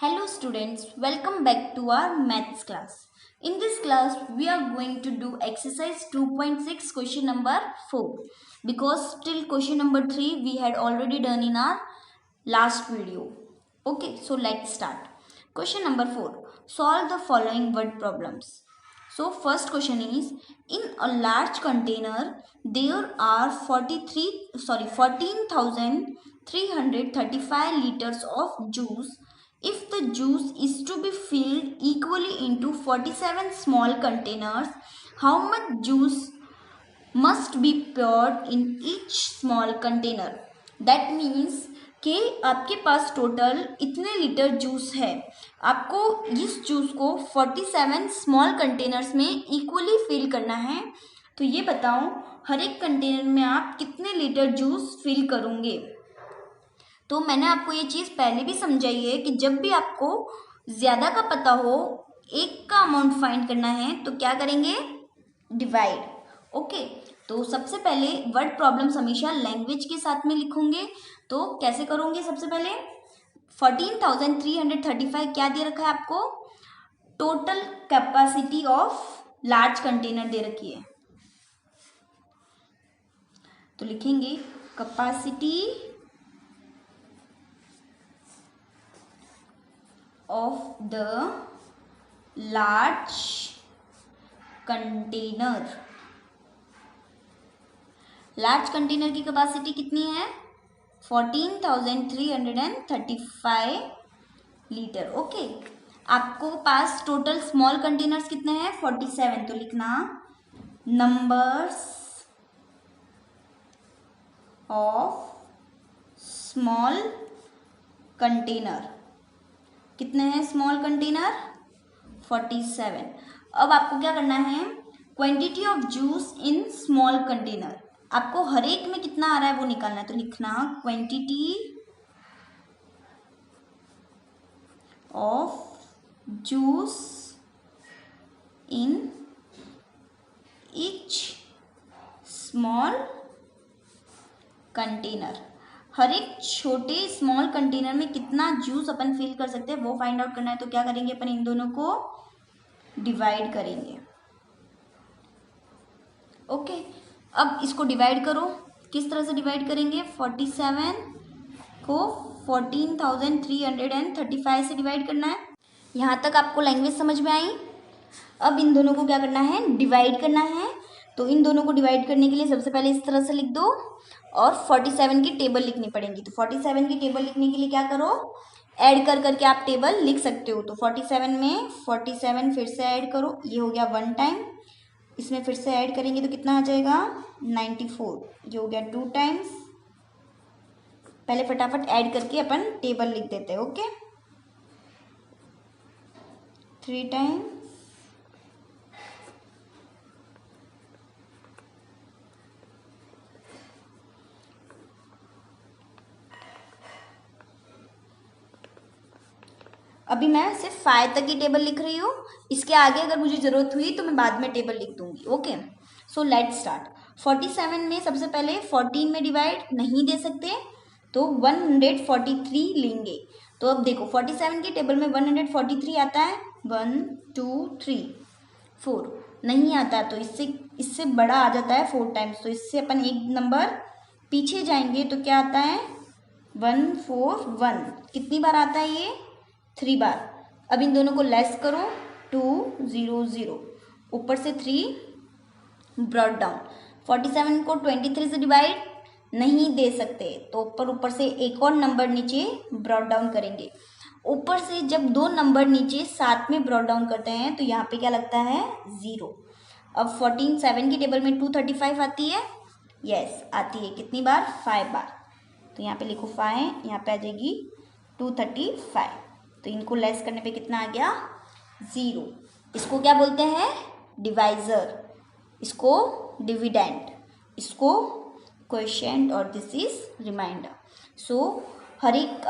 Hello students, welcome back to our maths class. In this class, we are going to do exercise 2.6 question number 4 because till question number 3 we had already done in our last video. Okay, so let's start. Question number 4. Solve the following word problems. So first question is, in a large container there are 14,335 liters of juice. If the juice is to be filled equally into 47 small containers, how much juice must be poured in each small container? That means कि आपके पास total इतने litre juice है, आपको इस juice को 47 small containers में equally fill करना है। तो ये बताओ हर एक कंटेनर में आप कितने लीटर जूस फिल करोगे। तो मैंने आपको ये चीज़ पहले भी समझाई है कि जब भी आपको ज़्यादा का पता हो, एक का अमाउंट फाइंड करना है तो क्या करेंगे, डिवाइड। ओके, तो सबसे पहले वर्ड प्रॉब्लम्स हमेशा लैंग्वेज के साथ में लिखोगे। तो कैसे करोगे, सबसे पहले 14,335 क्या दे रखा है आपको, total capacity of large container दे रखी है। तो लिखेंगे capacity of the large container। Large container की कैपेसिटी कितनी है, 14,335 लीटर। ओके, आपको पास टोटल स्मॉल कंटेनर्स कितने हैं, 47। तो लिखना नंबर्स ऑफ स्मॉल कंटेनर। कितने हैं स्मॉल कंटेनर, 47। अब आपको क्या करना है, quantity of juice in small container. आपको हर एक में कितना आ रहा है वो निकालना है। तो लिखना quantity of juice in each small container. हर एक छोटे स्मॉल कंटेनर में कितना जूस अपन फिल कर सकते हैं वो फाइंड आउट करना है। तो क्या करेंगे, अपन इन दोनों को डिवाइड करेंगे। ओके, अब इसको डिवाइड करो। किस तरह से डिवाइड करेंगे, 47 को 14,335 से डिवाइड करना है। यहाँ तक आपको लैंग्वेज समझ में आई। अब इन दोनों को क्या करना है, डिवाइड करना है। तो इन दोनों को डिवाइड करने के लिए सबसे पहले इस तरह से लिख दो और 47 की टेबल लिखनी पड़ेगी। तो 47 की टेबल लिखने के लिए क्या करो, ऐड कर करके आप टेबल लिख सकते हो। तो 47 में 47 फिर से ऐड करो, ये हो गया 1 टाइम। इसमें फिर से ऐड करेंगे तो कितना आ जाएगा, 94। ये हो गया 2 टाइम्स। पहले फटाफट ऐड करके अपन टेबल लिख देते हैं। ओके, 3 टाइम, अभी मैं सिर्फ 5 तक की टेबल लिख रही हूँ। इसके आगे अगर मुझे ज़रूरत हुई तो मैं बाद में टेबल लिख दूंगी। Okay, so let's start. 47 में सबसे पहले 14 में डिवाइड नहीं दे सकते तो 143 लेंगे। तो अब देखो 47 की टेबल में 143 आता है, 1 2 3 4 नहीं आता, तो इससे बड़ा आ जाता है 4 टाइम्स। तो इससे अपन एक नंबर पीछे जाएंगे तो क्या आता है, 141। कितनी बार आता है ये, 3 बार। अब इन दोनों को लेस करो, 2 0 0, ऊपर से 3 ब्रॉट डाउन। 47 को 23 से डिवाइड नहीं दे सकते तो ऊपर से एक और नंबर नीचे ब्रॉट डाउन करेंगे। ऊपर से जब 2 नंबर नीचे साथ में ब्रॉट डाउन करते हैं तो यहाँ पे क्या लगता है, 0। अब 47 की टेबल में 235 आती है, यस आती है। कितनी बार, 5 बार। तो यहाँ पे लिखो 5, यहाँ पे आ जाएगी 235। तो इनको लेस करने पे कितना आ गया, 0। इसको क्या बोलते हैं, डिवाइजर, इसको डिविडेंड, इसको क्वोशिएंट और दिस इज रिमाइंडर। सो हर एक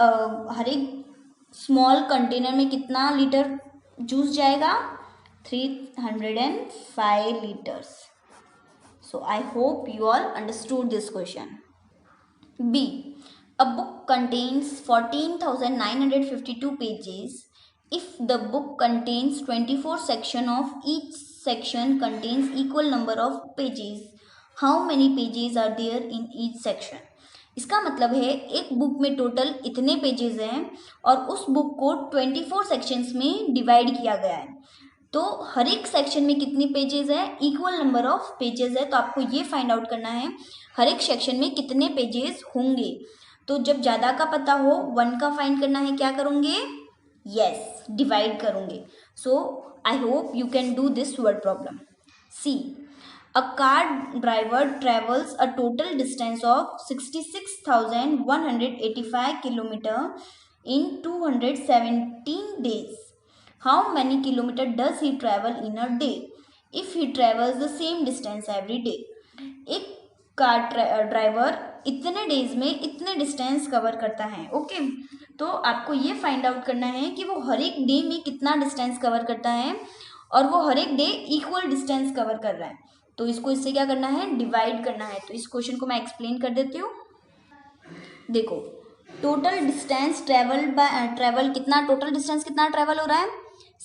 स्मॉल कंटेनर में कितना लीटर जूस जाएगा, 305 litres. So I hope you all understood this question. B, A book contains 14,952 pages. If the book contains 24 sections of each section contains equal number of pages, how many pages are there in each section? इसका मतलब है एक book में total इतने pages हैं और उस book को 24 सेक्शंस में डिवाइड किया गया है, तो हर एक सेक्शन में कितनी पेजेस है, इक्वल नंबर ऑफ पेजेस है। तो आपको ये फाइंड आउट करना है हर एक सेक्शन में कितने पेजेस होंगे। तो जब ज़्यादा का पता हो 1 का फाइंड करना है, क्या करोगे, यस डिवाइड करोगे। So I hope you can do this word problem. See, a car driver travels a total distance of 66,185 kilometer in 217 days. How many kilometer does he travel in a day if he travels the same distance every day? एक car driver इतने days में इतने distance cover करता है। Okay, तो आपको ये find out करना है कि वो हर एक डे में कितना डिस्टेंस कवर करता है और वो हर एक डे इक्वल डिस्टेंस कवर कर रहा है। तो इसको इससे क्या करना है, डिवाइड करना है। तो इस क्वेश्चन को मैं एक्सप्लेन कर देती हूँ। देखो, टोटल डिस्टेंस ट्रेवल कितना, टोटल डिस्टेंस कितना ट्रेवल हो रहा है,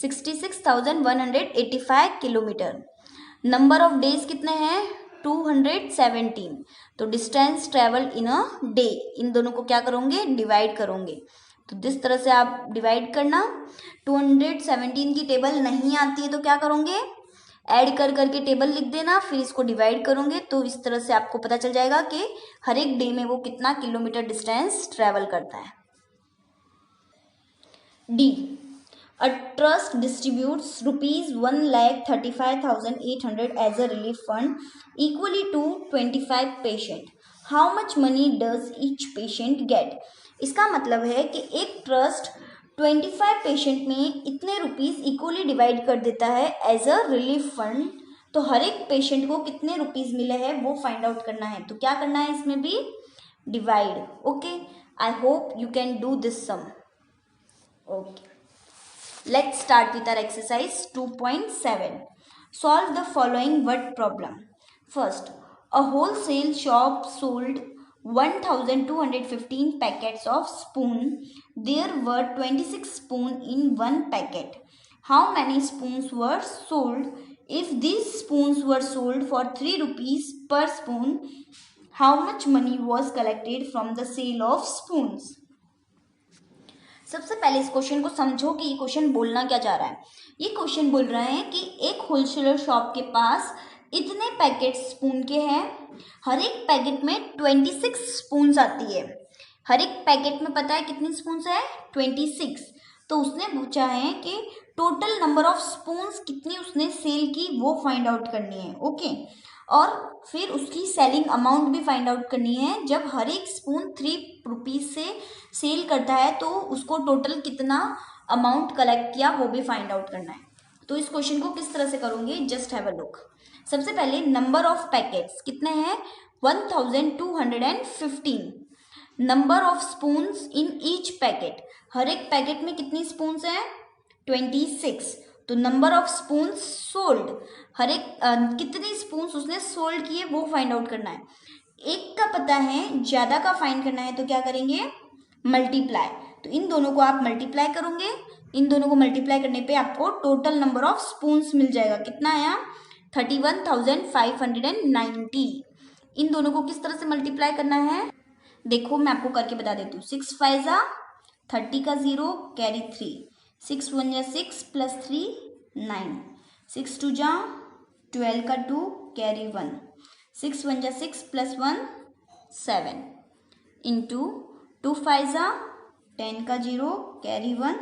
66,185 किलोमीटर। नंबर ऑफ डेज कितने हैं, 217। तो distance travel in a day, इन दोनों को क्या करोगे, डिवाइड करोगे। तो जिस तरह से आप डिवाइड करना, 217 की टेबल नहीं आती है तो क्या करोगे, ऐड कर करके टेबल लिख देना, फिर इसको डिवाइड करोगे। तो इस तरह से आपको पता चल जाएगा कि हर एक डे में वो कितना किलोमीटर डिस्टेंस ट्रेवल करता है। D, a trust distributes rupees 1,35,800 as a relief fund equally to 25 patient. How much money does each patient get? इसका मतलब है कि एक ट्रस्ट 25 पेशेंट में इतने रुपीस इक्वली डिवाइड कर देता है एज अ रिलीफ फंड। तो हर एक पेशेंट को कितने रुपीस मिले हैं वो फाइंड आउट करना है। तो क्या करना है, इसमें भी divide. Okay, I hope you can do this sum. Okay, let's start with our exercise 2.7. Solve the following word problem. First, a wholesale shop sold 1,215 packets of spoon. There were 26 spoons in one packet. How many spoons were sold? If these spoons were sold for 3 rupees per spoon, how much money was collected from the sale of spoons? सबसे पहले इस question को समझो कि ये question बोलना क्या चाह रहा है। ये क्वेश्चन बोल रहा है कि एक होलसेलर शॉप के पास इतने पैकेट स्पून के हैं, हर एक पैकेट में 26 स्पून्स आती है। हर एक पैकेट में पता है कितनी स्पून्स है, 26। तो उसने पूछा है कि टोटल नंबर ऑफ स्पून्स कितनी उसने सेल की वो फाइंड आउट करनी है। ओके, और फिर उसकी सेलिंग अमाउंट भी फाइंड आउट करनी है। जब हर एक स्पून 3 रुपीज़ से सेल करता है तो उसको टोटल कितना अमाउंट कलेक्ट किया वो भी फाइंड आउट करना है। तो इस क्वेश्चन को किस तरह से करोगे, जस्ट हैव अ लुक। सबसे पहले नंबर ऑफ पैकेट्स कितने हैं, 1215। Number of spoons in each packet, हर एक पैकेट में कितनी स्पून्स हैं, 26। तो नंबर ऑफ स्पून्स सोल्ड, हर एक कितनी स्पून्स उसने सोल्ड किए वो फाइंड आउट करना है। एक का पता है, ज़्यादा का फाइंड करना है, तो क्या करेंगे, मल्टीप्लाई। तो इन दोनों को आप मल्टीप्लाई करोगे, इन दोनों को मल्टीप्लाई करने पे आपको टोटल नंबर ऑफ स्पून्स मिल जाएगा। कितना आया, 31,590। इन दोनों को किस तरह से मल्टीप्लाई करना है, देखो मैं आपको करके बता देती हूँ। 6 5 जा 30 का 0 कैरी 3, 6 1 जा 6 प्लस 3 9, 6 2 जा 12 का 2 कैरी 1, 6 1 जा 6 प्लस 1 7 इंटू 2 5 जा 10 का 0 कैरी 1,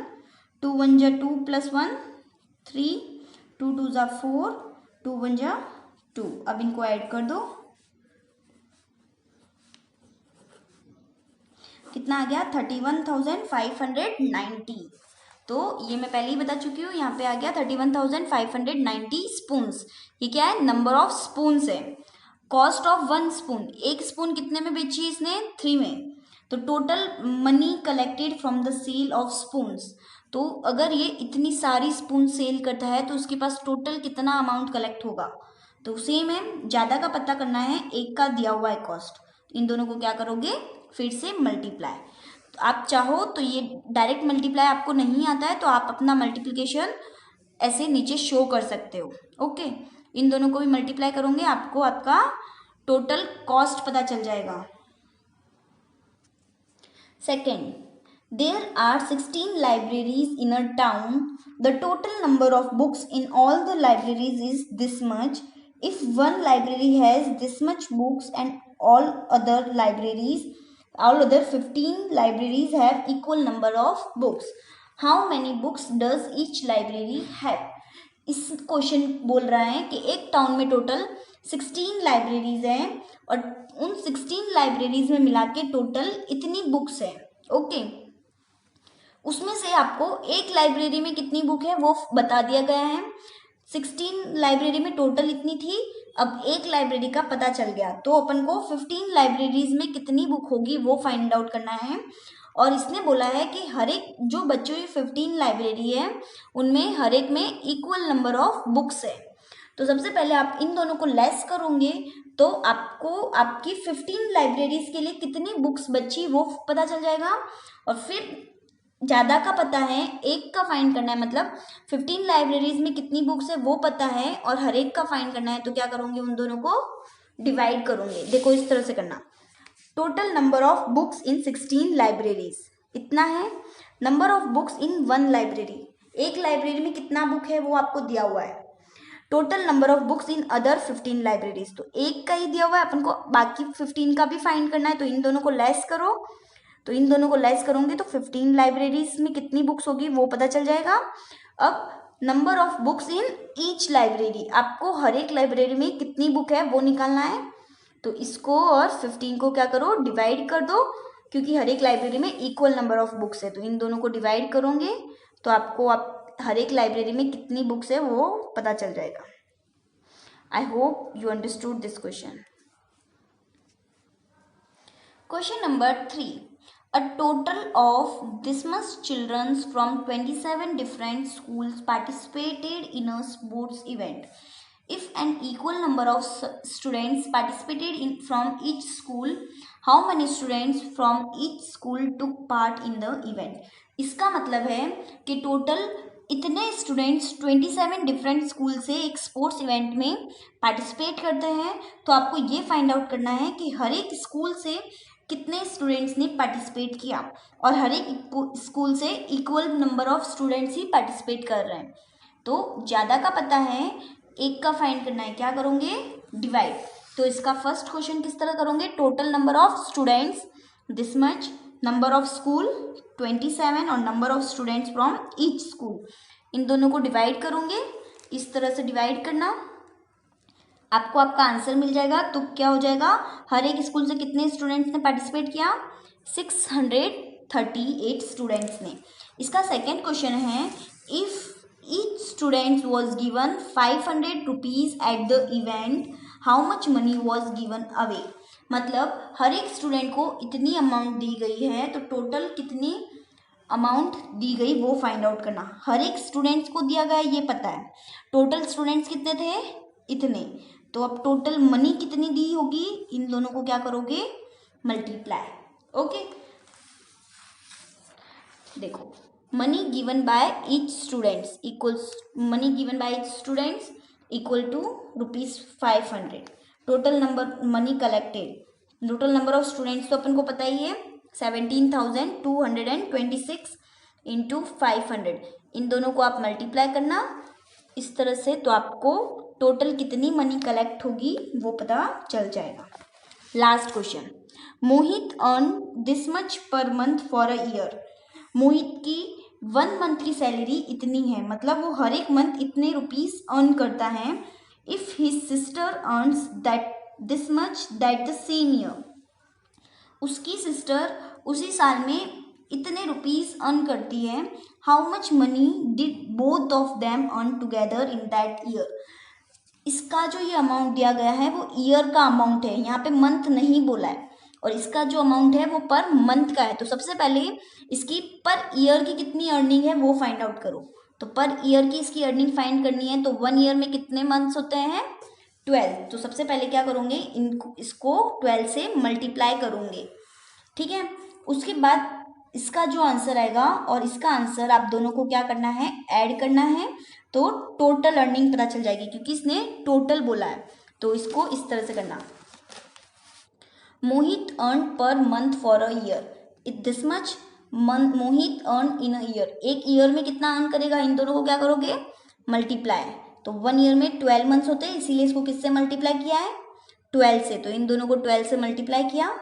2 1 जा 2 प्लस 1 3, 2 2 जा 4, 2 1 जा 2। अब इनको ऐड कर दो, कितना आ गया, 31,590। तो ये मैं पहले ही बता चुकी हूँ, यहाँ पे आ गया 31,590 स्पून्स। ये क्या है, नंबर ऑफ स्पून्स है। कॉस्ट ऑफ 1 स्पून, एक स्पून कितने में बेची इसने, 3 में। तो total money collected from the sale of spoons, तो अगर ये इतनी सारी स्पून सेल करता है तो उसके पास टोटल कितना अमाउंट कलेक्ट होगा। तो सेम है, ज़्यादा का पता करना है, एक का दिया हुआ है कॉस्ट। इन दोनों को क्या करोगे, फिर से मल्टीप्लाई। तो आप चाहो तो ये डायरेक्ट मल्टीप्लाई आपको नहीं आता है तो आप अपना मल्टीप्लिकेशन ऐसे नीचे शो कर सकते हो। ओके, इन दोनों को भी मल्टीप्लाई करोगे आपको आपका टोटल कॉस्ट पता चल जाएगा। Second, there are 16 libraries in a town. The total number of books in all the libraries is this much. If one library has this much books and all other 15 libraries have equal number of books, how many books does each library have? इस question बोल रहा है कि एक town में total 16 libraries हैं और उन 16 लाइब्रेरीज में मिला के टोटल इतनी बुक्स हैं। ओके, उसमें से आपको एक लाइब्रेरी में कितनी बुक है वो बता दिया गया है। 16 लाइब्रेरी में टोटल इतनी थी, अब एक लाइब्रेरी का पता चल गया तो अपन को 15 लाइब्रेरीज में कितनी बुक होगी वो फाइंड आउट करना है। और इसने बोला है कि हर एक जो बच्चों की 15 लाइब्रेरी है उनमें हर एक में इक्वल नंबर ऑफ बुक्स है। तो सबसे पहले आप इन दोनों को लेस करोगे तो आपको आपकी 15 लाइब्रेरीज के लिए कितनी बुक्स बची वो पता चल जाएगा। और फिर ज़्यादा का पता है, एक का फाइंड करना है, मतलब 15 लाइब्रेरीज में कितनी बुक्स है वो पता है और हर एक का फाइंड करना है। तो क्या करोगे, उन दोनों को डिवाइड करोगे। देखो इस तरह से करना, total number of books in 16 libraries इतना है। Number of books in one library, एक लाइब्रेरी में कितना बुक है वो आपको दिया हुआ है। Total number of books in other 15 libraries, तो एक का ही दिया हुआ है, अपन को बाकी 15 का भी फाइंड करना है। तो इन दोनों को लेस करो, तो इन दोनों को लेस करोगे तो 15 लाइब्रेरीज में कितनी बुक्स होगी वो पता चल जाएगा। अब number of books in each library, आपको हर एक लाइब्रेरी में कितनी बुक है वो निकालना है। तो इसको और 15 को क्या करो, डिवाइड कर दो, क्योंकि हर एक लाइब्रेरी में इक्वल नंबर ऑफ बुक्स है। तो इन दोनों को डिवाइड करोगे तो आपको हर एक लाइब्रेरी में कितनी बुक्स है वो पता चल जाएगा। आई hope you understood this question. Question number 3, a total of this much children from 27 different schools participated in a sports event. If an equal number of students participated from each school, how many students from each school took part in the event? इसका मतलब है कि total इतने students 27 different school से एक sports event में participate करते हैं। तो आपको ये फाइंड आउट करना है कि हर एक स्कूल से कितने स्टूडेंट्स ने पार्टिसिपेट किया और हर एक स्कूल से equal number of students he participate कर रहे हैं। तो ज़्यादा का पता है, एक का फाइंड करना है, क्या करोगे, डिवाइड। तो इसका फर्स्ट क्वेश्चन किस तरह करोगे, total number of students this much, number of school 27 और number of students from each school, इन दोनों को डिवाइड करोगे। इस तरह से डिवाइड करना, आपको आपका आंसर मिल जाएगा। तो क्या हो जाएगा, हर एक स्कूल से कितने स्टूडेंट्स ने पार्टिसिपेट किया, 638 स्टूडेंट्स ने। इसका सेकेंड क्वेश्चन है, if each student was given 500 rupees at the event, how much money was given away. मतलब हर एक स्टूडेंट को इतनी अमाउंट दी गई है तो टोटल कितनी अमाउंट दी गई वो फाइंड आउट करना। हर एक स्टूडेंट्स को दिया गया ये पता है, टोटल स्टूडेंट्स कितने थे, इतने। तो अब टोटल मनी कितनी दी होगी, इन दोनों को क्या करोगे, मल्टीप्लाई। ओके, देखो money given by each students equals money given by each students equal to ₹500। Total number money collected, total number of students तो अपन को पता ही है 17,226 इंटू 500। इन दोनों को आप मल्टीप्लाई करना इस तरह से, तो आपको टोटल कितनी मनी कलेक्ट होगी वो पता चल जाएगा। Last question, Mohit earn this much per month for a year. Mohit की 1 मंथ की सैलरी इतनी है, मतलब वो हर एक मंथ इतने रुपीस अर्न करता है। If his sister earns that this much that the same year, उसकी सिस्टर उसी साल में इतने रुपीस अर्न करती है। How much money did both of them earn together in that year. इसका जो ये अमाउंट दिया गया है वो ईयर का अमाउंट है, यहाँ पे मंथ नहीं बोला है, और इसका जो अमाउंट है वो पर मंथ का है। तो सबसे पहले इसकी पर ईयर की कितनी अर्निंग है वो फाइंड आउट करो। तो पर ईयर की इसकी अर्निंग फाइंड करनी है, तो 1 ईयर में कितने मंथ्स होते हैं, 12। तो सबसे पहले क्या करोगे, इसको 12 से मल्टीप्लाई करोगे। ठीक है। उसके बाद इसका जो आंसर आएगा और इसका आंसर आप दोनों को क्या करना है, ऐड करना है, तो टोटल अर्निंग पता चल जाएगी, क्योंकि इसने टोटल बोला है। तो इसको इस तरह से करना, Mohit earn per month for a year this much, Mohit earn in a year, एक ईयर में कितना अर्न करेगा, इन दोनों को क्या करोगे, मल्टीप्लाई। तो 1 ईयर में 12 मंथ्स होते हैं, इसीलिए इसको किससे मल्टीप्लाई किया है, 12 से। तो इन दोनों को 12 से मल्टीप्लाई किया,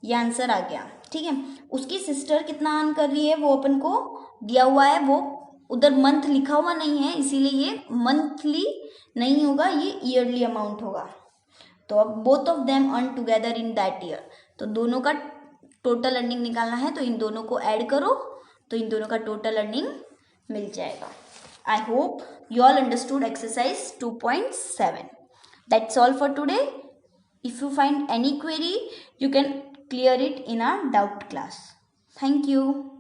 ये आंसर आ गया। ठीक है। उसकी सिस्टर कितना अर्न कर रही है वो अपन को दिया हुआ है, वो उधर मंथ लिखा हुआ नहीं है, इसीलिए ये मंथली नहीं होगा, ये ईयरली अमाउंट होगा। तो अब both of them earn together in that year, तो दोनों का टोटल अर्निंग निकालना है, तो इन दोनों को ऐड करो, तो इन दोनों का टोटल अर्निंग मिल जाएगा। आई hope you all understood exercise 2.7. That's all for today. If you find any query, you can clear it in our doubt class. Thank you.